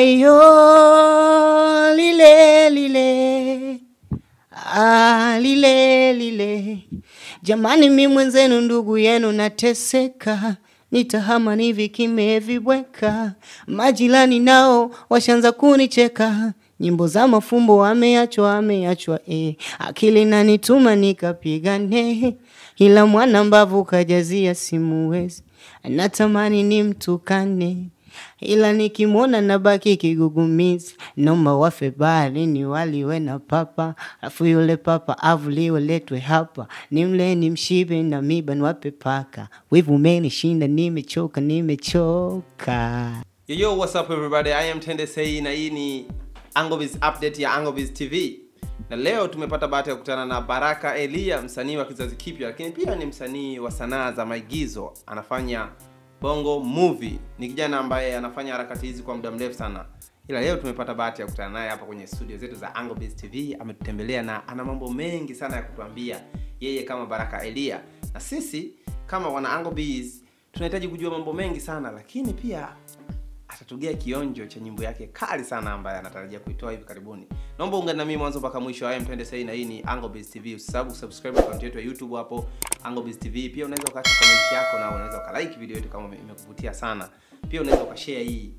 Ayo lile lile, lile lile. Jamani mimi mwenzenu ndugu yenu nateseka, nitahama nivi kimevibweka. Majirani nao washaanza kunicheka, nyimbo za mafumbo wameachwa akili nanituma nikapigane, ila mwana mbavu kajazia simuwezi, natamani nimtukane, ila nikimwona nabaki kigugumizi. Naomba wafe baharini waliwe na papa, afu yule papa avuliwe letwe hapa, nimle nimshibe na miba niwape paka. Wivu umenishinda nimechoka. Yo, what's up everybody? I am Tende Sei na hii ni Angobiz update ya Angobiz TV. Na leo tumepata bahati ya kukutana na Baraka Elia, msanii wa kizazi kipya lakini pia ni msanii wa sanaa za maigizo. Anafanya bongo movie. Ni kijana ambaye anafanya harakati hizi kwa muda mrefu sana. Ila leo tumepata bahati ya kukutana naye hapa kwenye studio zetu za Angobiz TV. Ametutembelea na ana mambo mengi sana ya kutuambia yeye kama Baraka Elia. Na sisi kama wana Angobiz tunahitaji kujua mambo mengi sana, lakini pia atatugea kionjo cha nyimbo yake kali sana ambaye anatarajia kuitoa hivi karibuni. Naomba ungane na mimi mwanzo mpaka mwisho. I am Tende Sei na hii ni Angobiz TV. Usisahau subscribe account yetu ya YouTube hapo Angobiz TV. Pia unaweza ukaacha comment yako na unaweza ukalike video yetu kama imekuvutia sana. Pia unaweza ukashare hii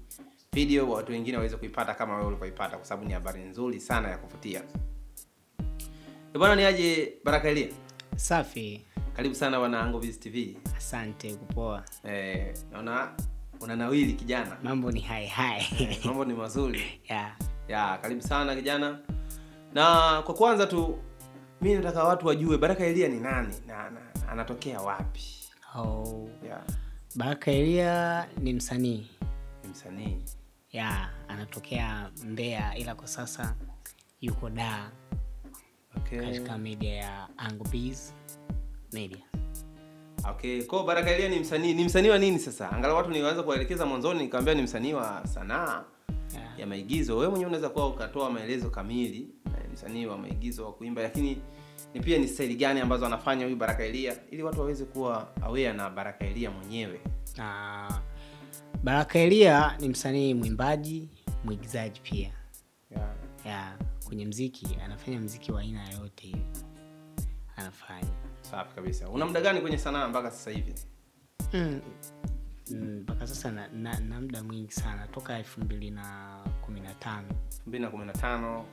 video watu wengine waweze kuipata kama wewe ulivyoipata, kwa sababu ni habari nzuri sana ya kuvutia. Bwana ni aje Baraka Elia? Safi. Karibu sana wana Angobiz TV. Asante, kupoa. Naona unanawili kijana. Mambo ni hai. Mambo ni mazuri. Yeah, karibu sana kijana. Na kwa kwanza tu mimi nataka watu wajue Baraka Elia ni nani na anatokea wapi? Baraka Elia ni msanii. Anatokea Mbeya ila kwa sasa yuko Dar. Katika media ya Angobiz Media. Kwa Baraka Elia ni msanii. Ni msanii wa nini sasa? Angalau watu niwaanza kuelekeza mwanzoni nikamwambia ni msanii wa sanaa ya maigizo. Wewe mwenyewe unaweza kuwa ukatoa maelezo kamili. Msanii wa maigizo wa kuimba, lakini ni pia ni style gani ambazo anafanya huyu Baraka Elia ili watu waweze kuwa aware na Baraka Elia mwenyewe. Baraka Elia ni msanii, mwimbaji, mwigizaji pia. Kwenye muziki anafanya muziki wa aina yote ile. Anafanya. Safi kabisa. Una muda gani kwenye sanaa mpaka sasa hivi? Mpaka sasa na muda mwingi sana toka 2015. 2015.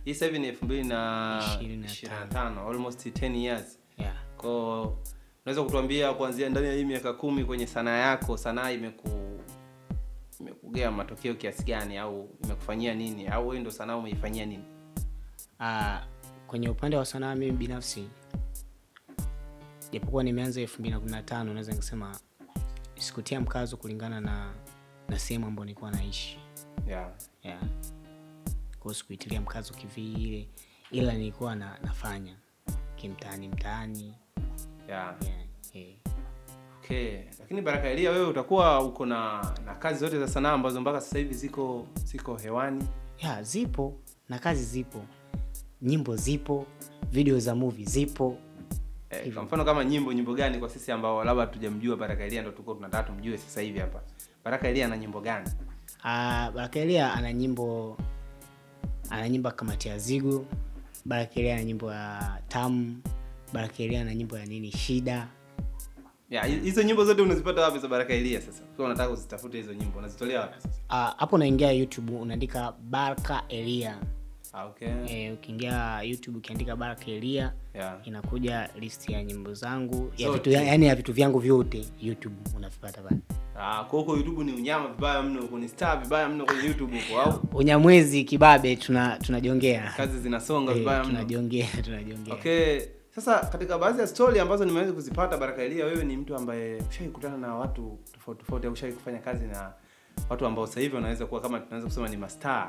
Hii sasa hivi ni 2025, almost 10 years. Kwa unaweza kutuambia kuanzia ndani ya hii miaka 10 kwenye sanaa yako, sanaa imekugea matokeo kiasi gani au imekufanyia nini au wewe ndo sanaa umeifanyia nini? Kwenye upande wa sanaa mimi binafsi, japokuwa nimeanza 2015, naweza kusema sikutia mkazo kulingana na sehemu ambayo nilikuwa naishi. Kwa sikuitilia mkazo kivile, ila nilikuwa nafanya mtaani. Lakini Baraka Elia, wewe utakuwa uko na kazi zote za sanaa ambazo mpaka sasa hivi ziko hewani? Zipo, na kazi zipo. Nyimbo zipo, video za movie zipo. Kwa mfano kama nyimbo gani kwa sisi ambao labda hatujamjua Baraka Elia ndo tuko tunataka tumjue sasa hivi hapa. Baraka Elia ana nyimbo gani? Baraka Elia ana nyimbo kama Tia Zigo. Baraka Elia ana nyimbo ya Tamu. Baraka Elia ana nyimbo ya nini Shida. Hizo nyimbo zote unazipata wapi za Baraka Elia sasa? Kwa unataka uzitafute hizo nyimbo, unazitolea wapi sasa? Hapo unaingia YouTube unaandika Baraka Elia. Ukiingia YouTube ukiandika Baraka Elia, inakuja list ya nyimbo zangu, ya vitu ya vitu vyangu vyote YouTube unavipata pale. Kwa huko YouTube ni unyama vibaya mno, uko ni star vibaya mno kwenye YouTube huko au? Unyamwezi kibabe tunajongea. Kazi zinasonga vibaya mno. Tunajongea. Sasa katika baadhi ya story ambazo nimeweza kuzipata Baraka Elia, wewe ni mtu ambaye ushakutana na watu tofauti au ushakufanya kazi na watu ambao sasa hivi wanaweza kuwa kama tunaweza kusema ni mastaa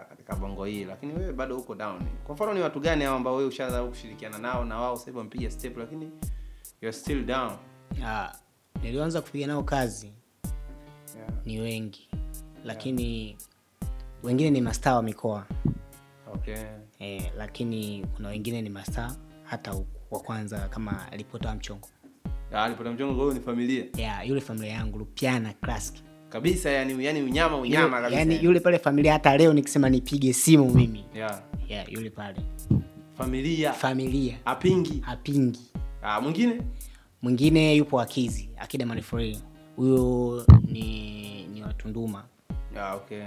katika bongo hii, lakini wewe bado uko down. Kwa mfano ni watu gani hao ambao wewe ushaanza kushirikiana nao na wao sasa hivi wamepiga step lakini you are still down? Nilianza kupiga nao kazi. Ni wengi. Lakini wengine ni mastaa wa mikoa. Lakini kuna wengine ni mastaa hata wa kwanza kama Alipota Mchongo. Alipota Mchongo, wewe ni familia? Yule familia yangu Lupiana Classic. kabisa, yani unyama kabisa. Yani yule pale familia, hata leo nikisema nipige simu mimi. Yeah, yule pale. Familia. Hapingi. Mwingine yupo Akizi, Akida Manifree. Huyo ni Watunduma. Okay.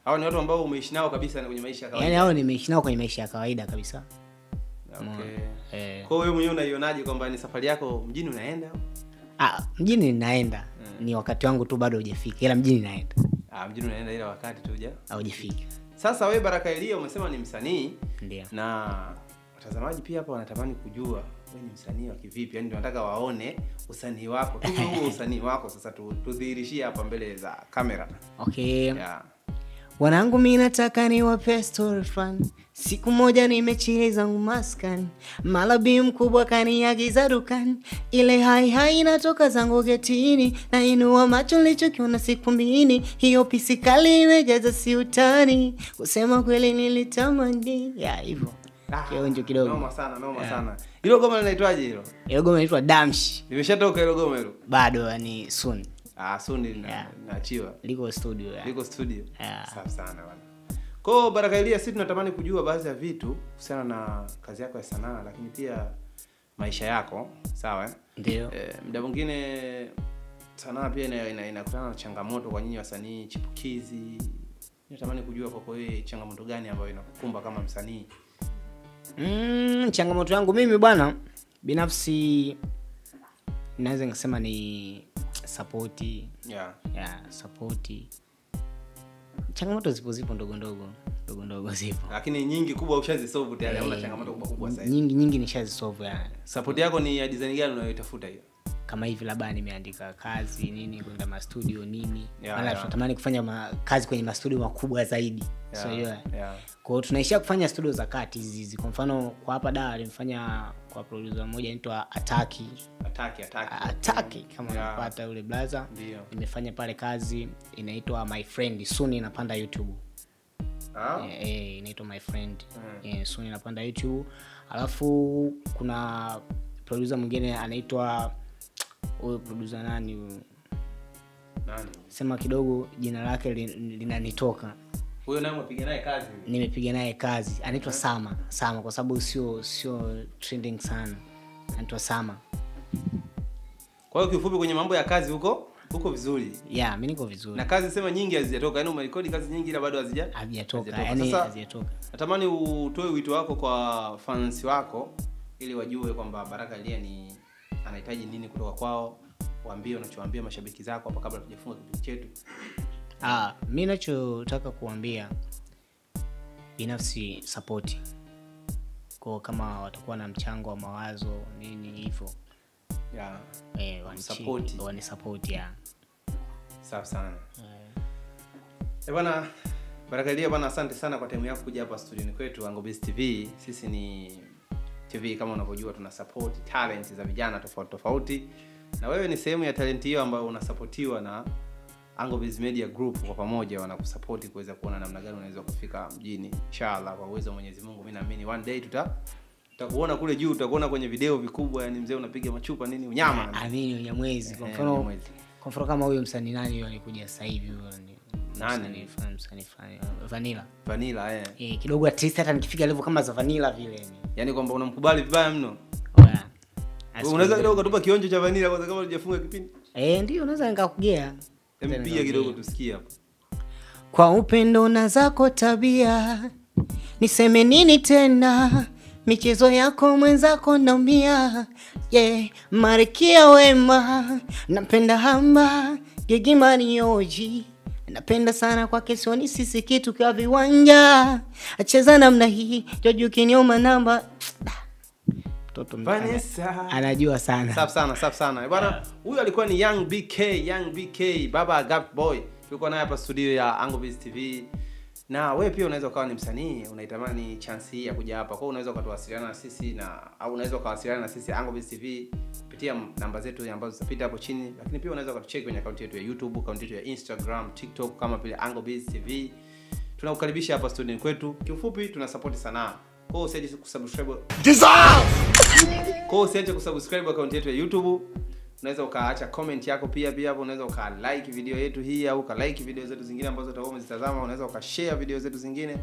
Hao ni watu ambao umeishi nao kabisa kwenye maisha ya kawaida. Yani hao nimeishi nao kwenye maisha ya kawaida kabisa. Okay. Kwa hiyo mwenyewe unaionaje kwamba ni safari yako mjini unaenda? Mjini ninaenda. Ni wakati wangu tu bado hujafika. Ila mjini naenda. Mjini unaenda ila wakati tu hujafika. Sasa wewe Baraka Elia umesema ni msanii. Ndio. Na watazamaji pia hapa wanatamani kujua wewe ni msanii wa kivipi? Yaani tunataka waone usanii wako. Tu huo usanii wako sasa tudhihirishie hapa mbele za kamera. Okay. Wanangu mimi nataka niwape story fun. Siku moja nimechili zangu maskani, Malabi mkubwa kaniagiza dukani. Ile hai inatoka zangu getini, na inua macho nilichokiona siku mbili. Hiyo pisi kali imejaza siutani, kusema kweli nilitamani. Hivyo. Kionjo kidogo. Noma sana. Hilo goma linaitwaje hilo? Hilo goma linaitwa Damshi. Limeshatoka hilo goma hilo? Bado, yani soon. Soon linaachiwa. Liko studio. Safi sana bwana. Kwa Baraka Elia, sisi tunatamani kujua baadhi ya vitu kuhusiana na kazi yako ya sanaa, lakini pia maisha yako, sawa? Ndio. Muda mwingine sanaa pia inakutana na changamoto kwa nyinyi wasanii chipukizi. Tunatamani kujua kwa wewe changamoto gani ambayo inakukumba kama msanii? Changamoto yangu mimi bwana binafsi naweza ngasema ni support. Support. Changamoto zipo ndogo zipo. Lakini nyingi kubwa ushazisolve tayari, hauna changamoto kubwa sasa. Nyingi nishazisolve yani. Support yako ni ya design gani unayoitafuta hiyo? Kama hivi labda nimeandika kazi nini kwenda ma studio nini. Wala tunatamani kufanya kazi kwenye studio makubwa zaidi. Kwa hiyo tunaishia kufanya studio za kati hizi. Kwa mfano kwa hapa Dar alimfanya kwa producer mmoja anaitwa Ataki kama unapata yule blaza. Nimefanya pale kazi inaitwa My Friend, soon inapanda YouTube. Inaitwa My Friend. Soon inapanda YouTube. Alafu kuna producer mwingine anaitwa huyo producer nani? Sema kidogo jina lake linanitoka. Huyo naye umepiga naye kazi? Nimepiga naye kazi. Anaitwa Sama kwa sababu sio trending sana. Anaitwa Sama. Kwa hiyo kifupi kwenye mambo ya kazi huko vizuri? Mimi niko vizuri. Na kazi sema nyingi hazijatoka. Yaani umerekodi kazi nyingi ila bado hazijatoka. Yaani hazijatoka. Natamani utoe wito wako kwa fans wako ili wajue kwamba Baraka Elia anahitaji nini kutoka kwao. Waambie unachowaambia mashabiki zako hapa kabla tujafunga kipindi chetu. Mimi ninachotaka kuambia binafsi support. Kwa kama watakuwa na mchango wa mawazo nini hivyo. Wani support Safi sana. Bwana Baraka Elia bwana, asante sana kwa time yako kuja hapa studioni kwetu Angobiz TV. Sisi ni TV kama unavyojua, tuna support talent za vijana tofauti. Na wewe ni sehemu ya talent hiyo ambayo unasupportiwa na Angobiz Media Group. Kwa pamoja wanakusupport kuweza kuona namna gani unaweza kufika mjini. Inshallah kwa uwezo wa Mwenyezi Mungu mimi naamini one day tutakuona kule juu, tutakuona kwenye video vikubwa, yani mzee unapiga machupa nini unyama. Amini Unyamwezi. Kwa mfano kama huyo msanii nani yule alikuja sasa hivi huyo nani? Msanii Vanilla. Kidogo at least hata nikifika level kama za Vanilla vile yani kwamba unamkubali vibaya mno. Unaweza kidogo kutupa kionjo cha Vanilla kwanza kama hujafunga kipindi? Ndio unaweza nikakugea. Mpiga kidogo tusikie hapo. Kwa upendo na zako tabia, niseme nini tena? Michezo yako mwenzako naumia. Marikia wema, napenda hamba, Gigimani Oji. Napenda sana kwa kesioni sisi kitu kwa viwanja. Acheza namna hii, Jojo kinyoma namba. Mtoto Vanessa anajua sana. Safi sana. Bwana huyu alikuwa ni Young BK, Baba Gap Boy. Tulikuwa naye hapa studio ya Angobiz TV. Na wewe pia unaweza ukawa ni msanii, unaitamani chance hii ya kuja hapa. Kwa hiyo unaweza ukatuwasiliana na sisi au unaweza ukawasiliana na sisi Angobiz TV kupitia namba zetu ambazo zitapita hapo chini. Lakini pia unaweza ukatucheck kwenye account yetu ya YouTube, account yetu ya Instagram, TikTok kama vile Angobiz TV. Tunakukaribisha hapa studio kwetu. Kiufupi tuna support sanaa. Kwa hiyo usiache kusubscribe. Kwa hiyo usiache kusubscribe account yetu ya YouTube. unaweza ukaacha comment yako pia hapo, unaweza uka-like video yetu hii au uka-like video zetu zingine ambazo utakuwa umezitazama, unaweza uka-share video zetu zingine.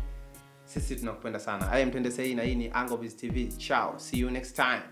Sisi tunakupenda sana. I am Tende Sei na hii ni Angobiz TV. Ciao, see you next time.